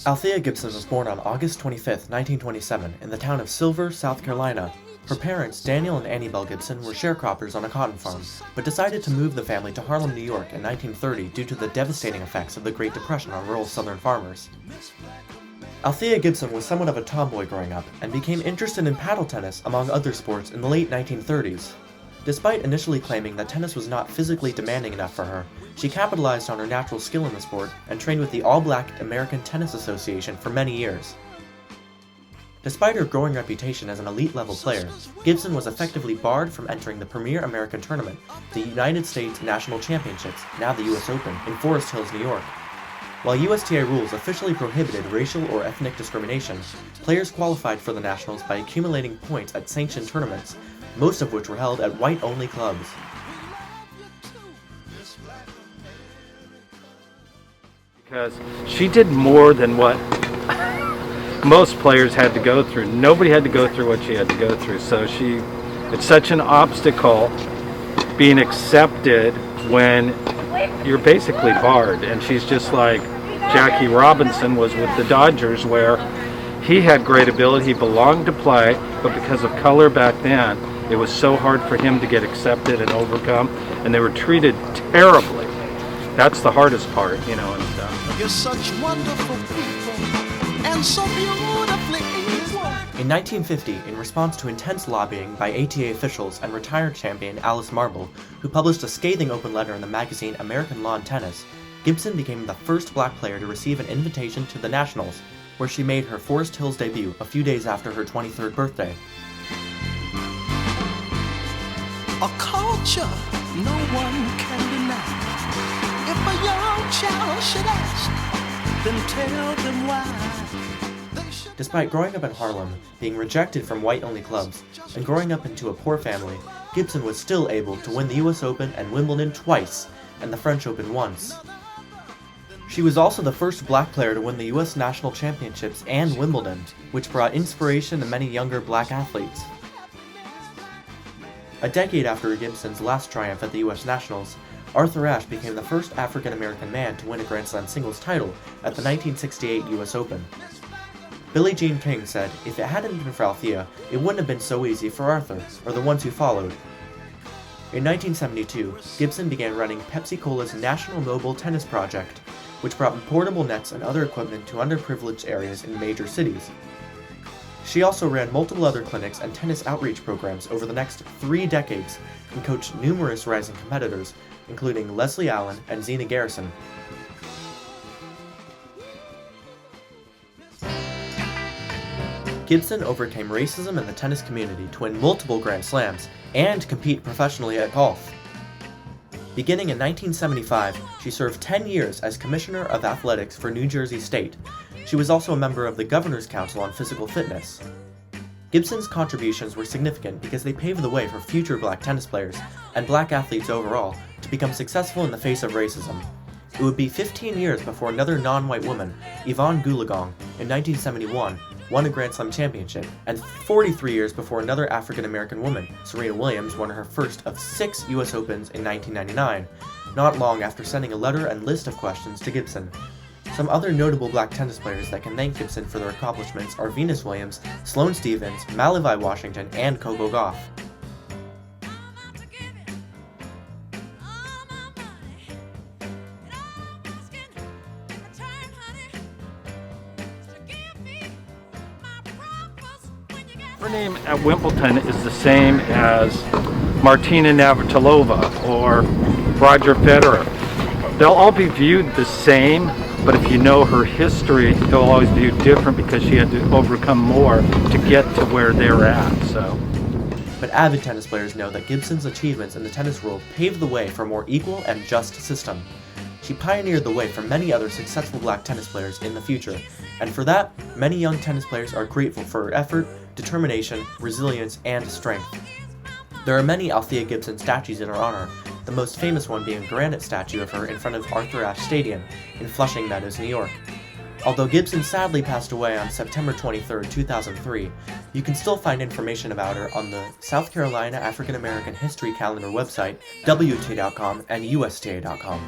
Althea Gibson was born on August 25, 1927, in the town of Silver, South Carolina. Her parents, Daniel and Annie Bell Gibson, were sharecroppers on a cotton farm, but decided to move the family to Harlem, New York in 1930 due to the devastating effects of the Great Depression on rural Southern farmers. Althea Gibson was somewhat of a tomboy growing up, and became interested in paddle tennis, among other sports, in the late 1930s. Despite initially claiming that tennis was not physically demanding enough for her, she capitalized on her natural skill in the sport and trained with the all-black American Tennis Association for many years. Despite her growing reputation as an elite-level player, Gibson was effectively barred from entering the premier American tournament, the United States National Championships, now the US Open, in Forest Hills, New York. While USTA rules officially prohibited racial or ethnic discrimination, players qualified for the Nationals by accumulating points at sanctioned tournaments, most of which were held at white-only clubs. Because she did more than what most players had to go through. Nobody had to go through what she had to go through. So it's such an obstacle being accepted when you're basically barred. And she's just like Jackie Robinson was with the Dodgers, where he had great ability, he belonged to play, but because of color back then, it was so hard for him to get accepted and overcome, and they were treated terribly. That's the hardest part, you know. And You're such wonderful people, and so beautifully equal. In 1950, in response to intense lobbying by ATA officials and retired champion Alice Marble, who published a scathing open letter in the magazine American Lawn Tennis, Gibson became the first black player to receive an invitation to the Nationals, where she made her Forest Hills debut a few days after her 23rd birthday. A culture no one can deny. If a young child should ask, then tell them why. Despite growing up in Harlem, being rejected from white-only clubs, and growing up into a poor family, Gibson was still able to win the US Open and Wimbledon twice, and the French Open once. She was also the first black player to win the US National Championships and Wimbledon, which brought inspiration to many younger black athletes. A decade after Gibson's last triumph at the US Nationals, Arthur Ashe became the first African-American man to win a Grand Slam singles title at the 1968 US Open. Billie Jean King said, "If it hadn't been for Althea, it wouldn't have been so easy for Arthur, or the ones who followed." In 1972, Gibson began running Pepsi-Cola's National Mobile Tennis Project, which brought portable nets and other equipment to underprivileged areas in major cities. She also ran multiple other clinics and tennis outreach programs over the next 3 decades and coached numerous rising competitors, including Leslie Allen and Zina Garrison. Gibson overcame racism in the tennis community to win multiple Grand Slams and compete professionally at golf. Beginning in 1975, she served 10 years as Commissioner of Athletics for New Jersey State. She was also a member of the Governor's Council on Physical Fitness. Gibson's contributions were significant because they paved the way for future black tennis players, and black athletes overall, to become successful in the face of racism. It would be 15 years before another non-white woman, Yvonne Goolagong, in 1971, won a Grand Slam championship, and 43 years before another African-American woman, Serena Williams, won her first of 6 US Opens in 1999, not long after sending a letter and list of questions to Gibson. Some other notable black tennis players that can thank Gibson for their accomplishments are Venus Williams, Sloane Stephens, Malavi Washington, and Coco Gauff. her name at Wimbledon is the same as Martina Navratilova or Roger Federer. They'll all be viewed the same, but if you know her history, they'll always be viewed different because she had to overcome more to get to where they're at. But avid tennis players know that Gibson's achievements in the tennis world paved the way for a more equal and just system. She pioneered the way for many other successful black tennis players in the future, and for that, many young tennis players are grateful for her effort, determination, resilience, and strength. There are many Althea Gibson statues in her honor, the most famous one being a granite statue of her in front of Arthur Ashe Stadium in Flushing Meadows, New York. Although Gibson sadly passed away on September 23, 2003, you can still find information about her on the South Carolina African American History Calendar website, WTA.com and USTA.com.